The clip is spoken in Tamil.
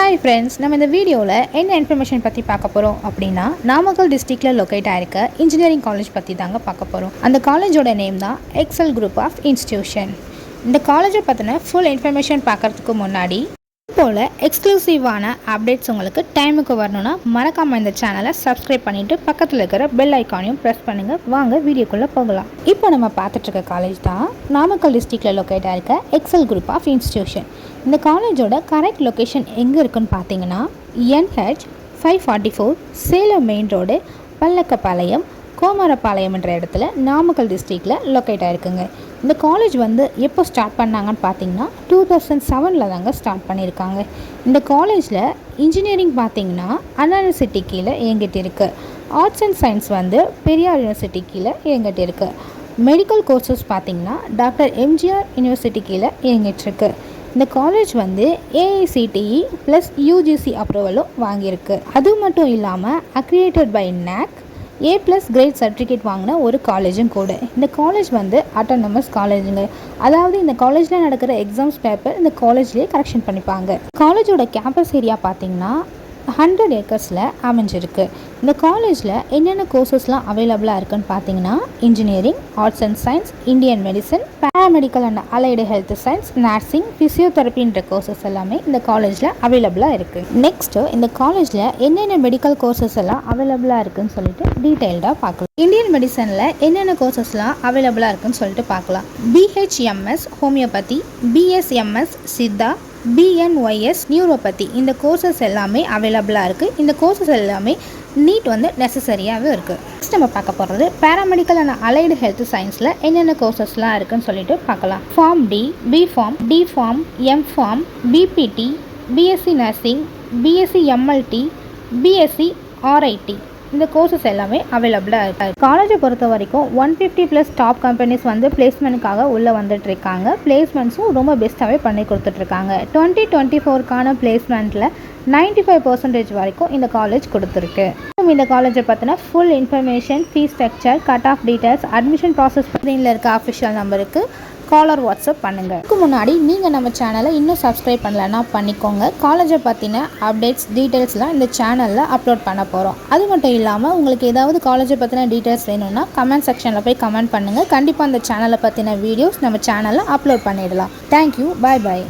Hi friends, நம்ம இந்த வீடியோவில் என்ன இன்ஃபர்மேஷன் பற்றி பார்க்க போகிறோம் அப்படின்னா நாமக்கல் டிஸ்ட்ரிக்டில் லொக்கேட் ஆகிருக்க இன்ஜினியரிங் காலேஜ் பற்றி தாங்க பார்க்க போகிறோம். அந்த காலேஜோட நேம் தான் எக்ஸல் குரூப் ஆஃப் இன்ஸ்டிடியூஷன். இந்த காலேஜை பற்றின ஃபுல் இன்ஃபர்மேஷன் பார்க்குறதுக்கு முன்னாடி போல் எக்ஸ்க்ளூசிவான அப்டேட்ஸ் உங்களுக்கு டைமுக்கு வரணும்னா மறக்காமல் இந்த சேனலை சப்ஸ்கிரைப் பண்ணிவிட்டு பக்கத்தில் இருக்கிற பெல் ஐக்கானையும் ப்ரெஸ் பண்ணுங்கள். வாங்க வீடியோக்குள்ளே போகலாம். இப்போ நம்ம பார்த்துட்ருக்க காலேஜ் தான் நாமக்கல் டிஸ்ட்ரிக்டில் லொக்கேட் ஆகிருக்க எக்ஸல் குரூப் ஆஃப் இன்ஸ்டிடியூஷன். இந்த காலேஜோட கரெக்ட் லொக்கேஷன் எங்கே இருக்குன்னு பார்த்தீங்கன்னா NH 544 Salem main road, Pallakkapalayam, Komarapalayam என்ற இடத்துல நாமக்கல் டிஸ்ட்ரிக்டில் லொக்கேட் ஆகிருக்குங்க. இந்த காலேஜ் எப்போ ஸ்டார்ட் பண்ணாங்கன்னு பார்த்தீங்கன்னா 2007 தாங்க ஸ்டார்ட் பண்ணியிருக்காங்க. இந்த காலேஜில் இன்ஜினியரிங் பார்த்தீங்கன்னா அண்ணா யூனிவர்சிட்டி கீழே இயங்கிட்டு இருக்குது. Arts and science Periyar university கீழே இயங்கிட்டு இருக்குது. மெடிக்கல் கோர்சஸ் பார்த்தீங்கன்னா டாக்டர் எம்ஜிஆர் யூனிவர்சிட்டி கீழே இயங்கிட்டுருக்கு. இந்த காலேஜ் AICTE + UGC அப்ரூவலும் வாங்கியிருக்கு. அது மட்டும் இல்லாமல் accredited by NAC A+ grade certificate வாங்கின ஒரு காலேஜும் கூட. இந்த காலேஜ் அட்டானமஸ் காலேஜுங்க. அதாவது இந்த காலேஜில் நடக்கிற எக்ஸாம்ஸ் பேப்பர் இந்த காலேஜ்லேயே கரெக்ஷன் பண்ணிப்பாங்க. காலேஜோட கேம்பஸ் ஏரியா பார்த்தீங்கன்னா 100 ஏக்கர்ஸில் அமைஞ்சிருக்கு. இந்த காலேஜில் என்னென்ன கோர்சஸ்லாம் அவைலபிளாக இருக்குன்னு பார்த்தீங்கன்னா engineering, arts and science, Indian medicine, paramedical and allied health science, nursing, ஃபிசியோதெரப்பின்ற கோர்சஸ் எல்லாமே இந்த காலேஜில் அவைலபிளாக இருக்குது. நெக்ஸ்ட்டு இந்த காலேஜில் என்னென்ன மெடிக்கல் கோர்சஸ் எல்லாம் அவைலபிளாக இருக்குதுன்னு சொல்லிட்டு டீட்டெயில்டாக பார்க்கலாம். இந்தியன் மெடிசனில் என்னென்ன கோர்சஸ்லாம் அவைலபிளாக இருக்குதுன்னு சொல்லிட்டு பார்க்கலாம். BHMS homeopathy, BSMS Siddha, BNYS neuropathy, இந்த கோர்சஸ் எல்லாமே அவைலபிளாக இருக்குது. இந்த கோர்சஸ் எல்லாமே நீட் நெசசரியாகவே இருக்குது. நெக்ஸ்ட் நம்ம பார்க்க போகிறது பேராமெடிக்கல் அண்ட் அலைடு ஹெல்த் சயின்ஸில் என்னென்ன கோர்சஸ்லாம் இருக்குதுன்னு சொல்லிட்டு பார்க்கலாம். Pharm D, B pharm, D pharm, M pharm, BPT, BSc nursing, BSc MLT, BSc RIT, இந்த கோர்சஸ் எல்லாமே அவைலபிளாக இருக்குது. காலேஜை பொறுத்த வரைக்கும் 150+ டாப் கம்பெனிஸ் பிளேஸ்மெண்ட்டுக்காக உள்ளே வந்துட்டுருக்காங்க. பிளேஸ்மெண்ட்ஸும் ரொம்ப பெஸ்ட்டாகவே பண்ணி கொடுத்துட்ருக்காங்க. 2024க்கான பிளேஸ்மெண்ட்டில் 95% வரைக்கும் இந்த காலேஜ் கொடுத்துருக்கு. இந்த காலேஜை பற்றின full information, fees structure, cut off details, admission process ஸ்க்ரீனில் இருக்க அஃபிஷியல் நம்பருக்கு காலர் வாட்ஸ்அப் பண்ணுங்கள். இதுக்கு முன்னாடி நீங்கள் நம்ம சேனலை இன்னும் சப்ஸ்கிரைப் பண்ணலன்னா பண்ணிக்கோங்க. காலேஜை பற்றின அப்டேட்ஸ், டீட்டெயில்ஸ்லாம் இந்த சேனலில் அப்லோட் பண்ண போகிறோம். அது மட்டும் இல்லாமல் உங்களுக்கு ஏதாவது காலேஜை பற்றின டீட்டெயில்ஸ் வேணும்னா கமெண்ட் செக்ஷனில் போய் கமெண்ட் பண்ணுங்கள். கண்டிப்பாக அந்த சேனலை பற்றின வீடியோஸ் நம்ம சேனலில் அப்லோட் பண்ணிடலாம். தேங்க்யூ, பாய் பாய்.